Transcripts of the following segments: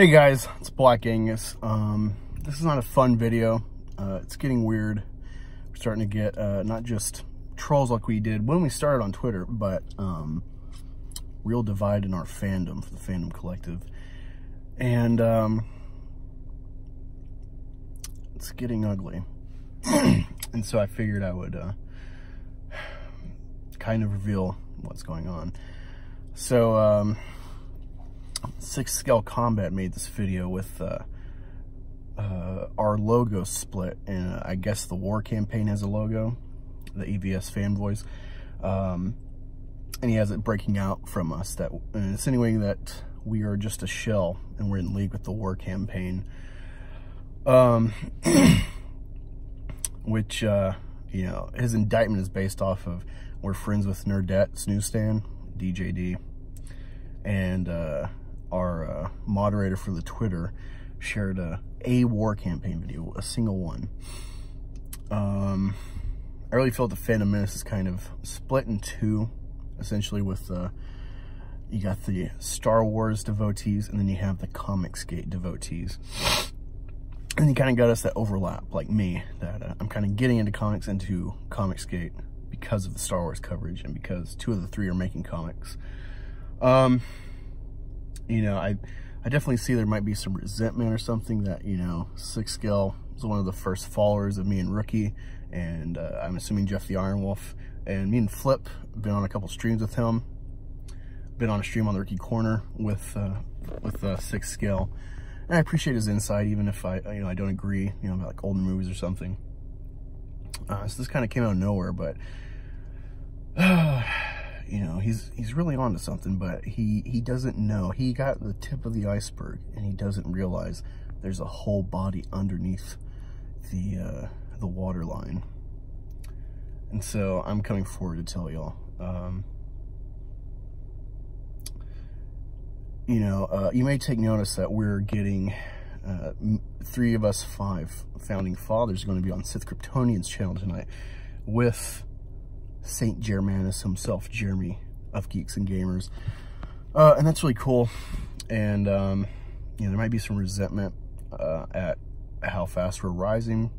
Hey guys, it's Black Angus. This is not a fun video. It's getting weird. We're starting to get not just trolls like we did when we started on Twitter, but real divide in our fandom for the Fandom Collective. And it's getting ugly. And so I figured I would kind of reveal what's going on. So Six Scale Combat made this video with our logo split, and I guess the WarCampaign has a logo, the EVS fanboys, and he has it breaking out from us, that insinuating that we are just a shell and we're in league with the WarCampaign, which you know, his indictment is based off of we're friends with Nerdette's newsstand, DJD, and our moderator for the Twitter shared a WarCampaign video, a single one. I really felt the Fandom Menaces is kind of split in two, essentially, with you got the Star Wars devotees, and then you have the Comicsgate devotees. And you kind of got us that overlap, like me, that I'm kind of getting into comics, into Comicsgate, because of the Star Wars coverage, and because two of the three are making comics. You know, I definitely see there might be some resentment or something that, you know, Six Scale was one of the first followers of me and Rookie, and I'm assuming Jeff the Iron Wolf, and me and Flip, been on a couple streams with him, been on a stream on the Rookie Corner with Six Scale, and I appreciate his insight, even if I don't agree, you know, about like older movies or something. So this kind of came out of nowhere, but you know, he's really onto something, but he doesn't know. He got the tip of the iceberg, and he doesn't realize there's a whole body underneath the waterline. And so I'm coming forward to tell y'all. You know, you may take notice that we're getting three of us five founding fathers are going to be on Sith Kryptonian's channel tonight with Saint Germanus himself, Jeremy of Geeks and Gamers, and that's really cool. And you know, there might be some resentment at how fast we're rising,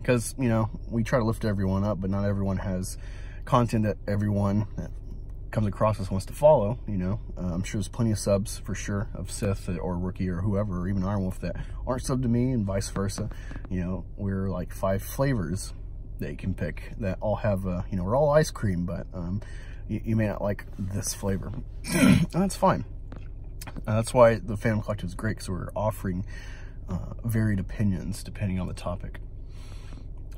because, you know, we try to lift everyone up, but not everyone has content that everyone that comes across us wants to follow. You know, I'm sure there's plenty of subs for sure of Sith or Rookie or whoever, or even Iron Wolf, that aren't subbed to me, and vice versa. You know, we're like 5 flavors that you can pick that all have you know, we're all ice cream, but you may not like this flavor. And that's fine. That's why the Fandom Collective is great, because we're offering varied opinions depending on the topic.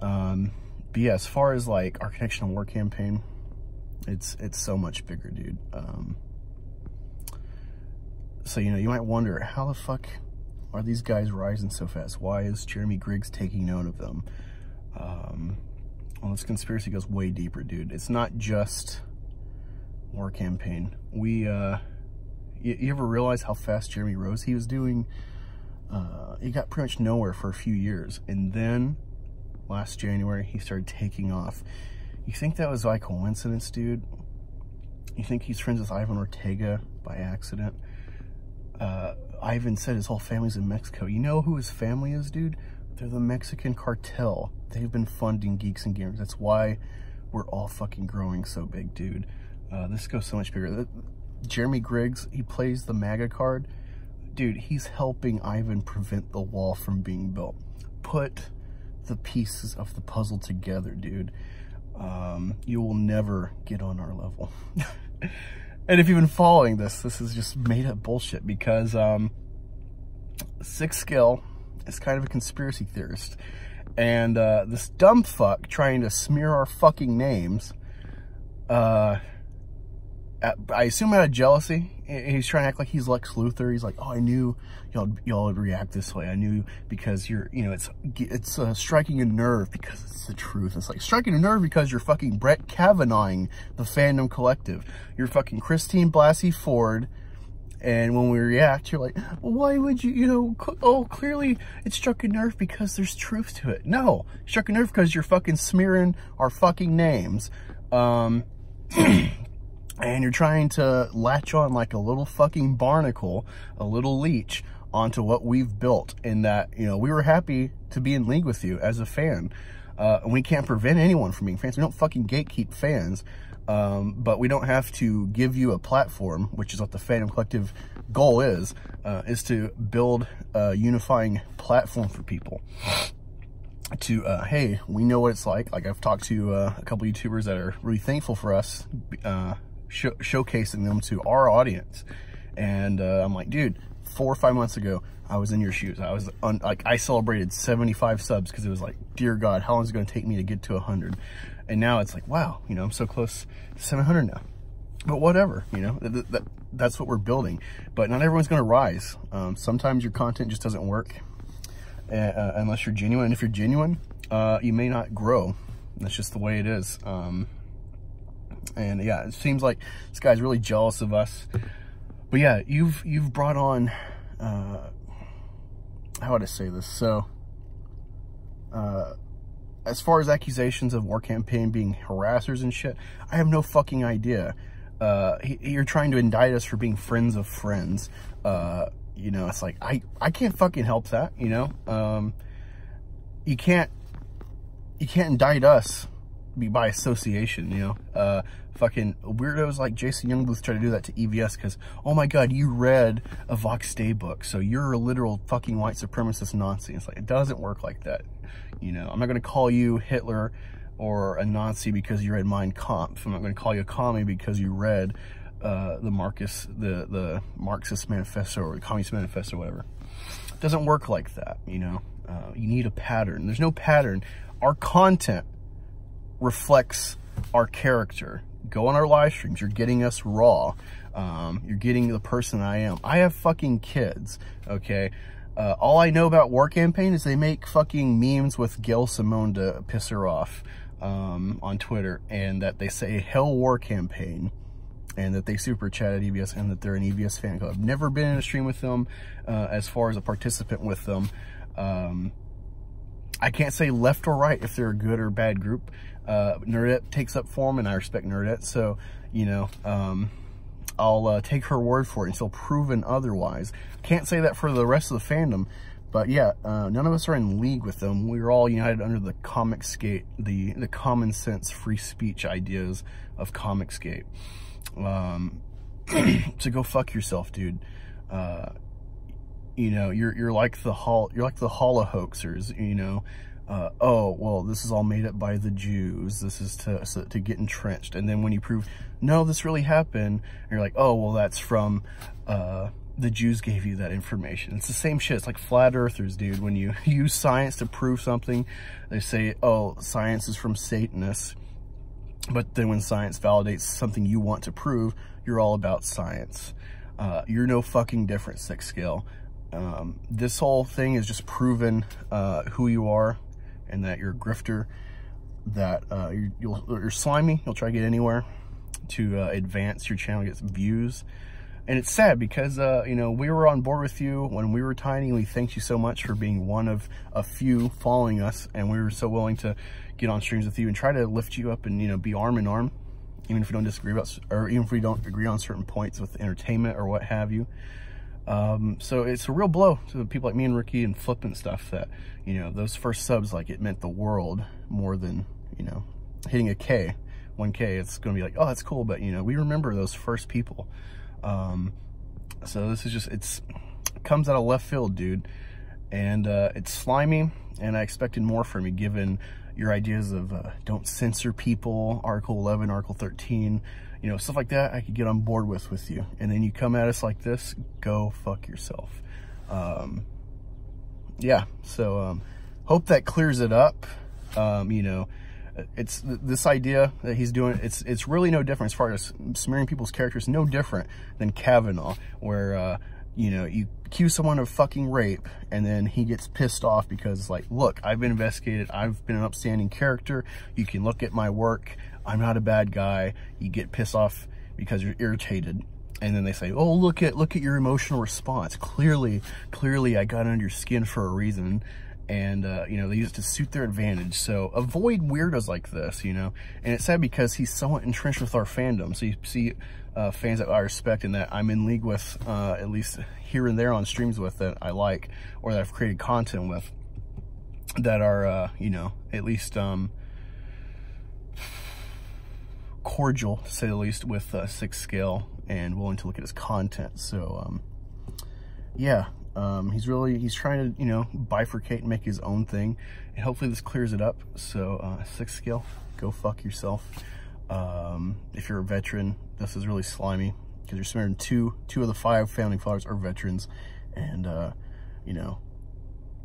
But yeah, as far as like our connection to WarCampaign, it's so much bigger, dude. So, you know, you might wonder, how the fuck are these guys rising so fast? Why is Jeremy Griggs taking note of them? Well, this conspiracy goes way deeper, dude. It's not just WarCampaign. You ever realize how fast Jeremy rose? He was doing, he got pretty much nowhere for a few years, and then last January, he started taking off. You think that was by coincidence, dude? You think he's friends with Ivan Ortega by accident? Ivan said his whole family's in Mexico. You know who his family is, dude? They're the Mexican cartel. They've been funding Geeks and Gamers. That's why we're all fucking growing so big, dude. This goes so much bigger. Jeremy Griggs, he plays the MAGA card. Dude, he's helping Ivan prevent the wall from being built. Put the pieces of the puzzle together, dude. You will never get on our level. And if you've been following this is just made up bullshit, because Six Scale is kind of a conspiracy theorist, and this dumb fuck trying to smear our fucking names, I assume out of jealousy. He's trying to act like he's Lex Luthor. He's like, oh, I knew y'all would react this way. I knew, because you're, you know, it's striking a nerve because it's the truth. It's like striking a nerve because you're fucking Brett Kavanaughing the Fandom Collective. You're fucking Christine Blasey Ford. And when we react, you're like, well, why would you, you know, oh, clearly it struck a nerve because there's truth to it. No, it struck a nerve because you're fucking smearing our fucking names. And you're trying to latch on like a little fucking barnacle, a little leech, onto what we've built, in that, you know, we were happy to be in league with you as a fan. And we can't prevent anyone from being fans. We don't fucking gatekeep fans. But we don't have to give you a platform, which is what the Fandom Collective goal is to build a unifying platform for people. To, hey, we know what it's like. Like, I've talked to a couple YouTubers that are really thankful for us showcasing them to our audience. And I'm like, dude, 4 or 5 months ago, I was in your shoes. I was like, I celebrated 75 subs because it was like, dear God, how long is it going to take me to get to 100? And now it's like, wow, you know, I'm so close to 700 now. But whatever, you know, that's what we're building. But not everyone's going to rise. Sometimes your content just doesn't work unless you're genuine. And if you're genuine, you may not grow. That's just the way it is. And yeah, it seems like this guy's really jealous of us. But yeah, you've brought on, how would I say this? So, as far as accusations of WarCampaign being harassers and shit, I have no fucking idea. You're trying to indict us for being friends of friends. You know, it's like, I can't fucking help that, you know? You can't indict us by association, you know? Fucking weirdos like Jason Youngblood try to do that to EVS because, oh my God, you read a Vox Day book, so you're a literal fucking white supremacist Nazi. It's like, it doesn't work like that. You know, I'm not going to call you Hitler or a Nazi because you read Mein Kampf. I'm not going to call you a commie because you read the Marxist Manifesto or the Communist Manifesto or whatever. It doesn't work like that, you know. You need a pattern. There's no pattern. Our content reflects our character. Go on our live streams. You're getting us raw. You're getting the person I am. I have fucking kids, okay? All I know about WarCampaign is they make fucking memes with Gail Simone to piss her off on Twitter, and that they say Hell WarCampaign, and that they super chat at EVS, and that they're an EVS fan club. I've never been in a stream with them as far as a participant with them. I can't say left or right if they're a good or bad group. Nerdette takes up for them, and I respect Nerdette, so, you know, I'll take her word for it until proven otherwise. Can't say that for the rest of the fandom, but yeah, none of us are in league with them. We're all united under the Comicsgate, the common sense free speech ideas of Comicsgate. So go fuck yourself, dude. You know, you're like the holo hoaxers, you know. Oh, well, this is all made up by the Jews. This is to get entrenched. And then when you prove, no, this really happened, you're like, oh, well, that's from, the Jews gave you that information. It's the same shit. It's like flat earthers, dude. When you use science to prove something, they say, oh, science is from Satanists. But then when science validates something you want to prove, you're all about science. You're no fucking different, Six Scale. This whole thing is just proven who you are, and that you're a grifter, that you're slimy, you'll try to get anywhere to advance your channel, get some views. And it's sad because, you know, we were on board with you when we were tiny. We thanked you so much for being one of a few following us, and we were so willing to get on streams with you and try to lift you up and, you know, be arm in arm, even if we don't disagree about, or even if we don't agree on certain points with entertainment or what have you. So it's a real blow to people like me and Ricky and Flip and stuff that, you know, those first subs, like, it meant the world more than, you know, hitting a K, 1K. It's going to be like, oh, that's cool. But, you know, we remember those first people. So this is just, it comes out of left field, dude. And, it's slimy, and I expected more from you given your ideas of, don't censor people, Article 11, Article 13, you know, stuff like that I could get on board with you. And then you come at us like this, go fuck yourself. Yeah, so hope that clears it up. You know, it's this idea that he's doing, it's really no different as far as smearing people's characters, no different than Kavanaugh, where you know, you accuse someone of fucking rape, and then he gets pissed off because, like, look, I've been investigated, I've been an upstanding character, you can look at my work, I'm not a bad guy. You get pissed off because you're irritated, and then they say, oh, look at your emotional response. Clearly I got under your skin for a reason. And, you know, they use it to suit their advantage. So avoid weirdos like this, you know. And it's sad because he's somewhat entrenched with our fandom. So you see fans that I respect and that I'm in league with, at least here and there on streams with, that I like, or that I've created content with, that are, you know, at least cordial, to say the least, with 6 scale and willing to look at his content. So, yeah. He's trying to, you know, bifurcate and make his own thing, and hopefully this clears it up. So 6 scale, go fuck yourself. If you're a veteran, this is really slimy because you're smearing two of the 5 founding fathers are veterans, and you know,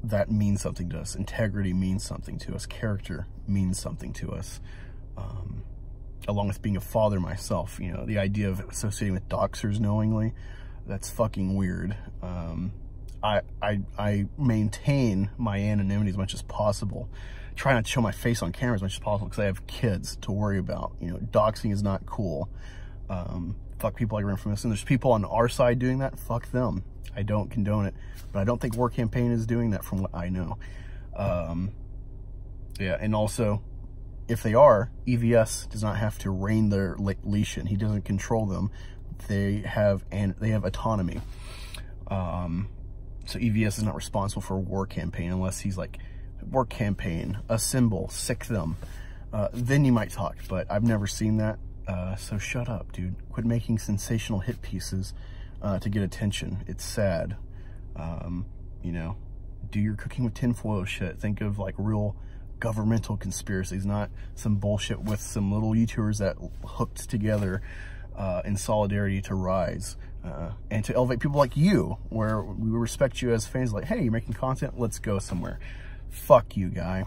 that means something to us. Integrity means something to us. Character means something to us. Along with being a father myself, you know, the idea of associating with doxers knowingly, that's fucking weird. I maintain my anonymity as much as possible. Try not to show my face on camera as much as possible because I have kids to worry about. You know, doxing is not cool. Fuck people like Infamous. And there's people on our side doing that. Fuck them. I don't condone it. But I don't think WarCampaign is doing that from what I know. Yeah, and also, if they are, EVS does not have to rein their leash in. He doesn't control them. They have autonomy. So EVS is not responsible for WarCampaign unless he's like, WarCampaign, a symbol, sick them. Then you might talk, but I've never seen that. So shut up, dude. Quit making sensational hit pieces to get attention. It's sad. You know, do your cooking with tinfoil shit. Think of like real governmental conspiracies, not some bullshit with some little YouTubers that hooked together in solidarity to rise. And to elevate people like you, where we respect you as fans, like, hey, you're making content, let's go somewhere. Fuck you, guy.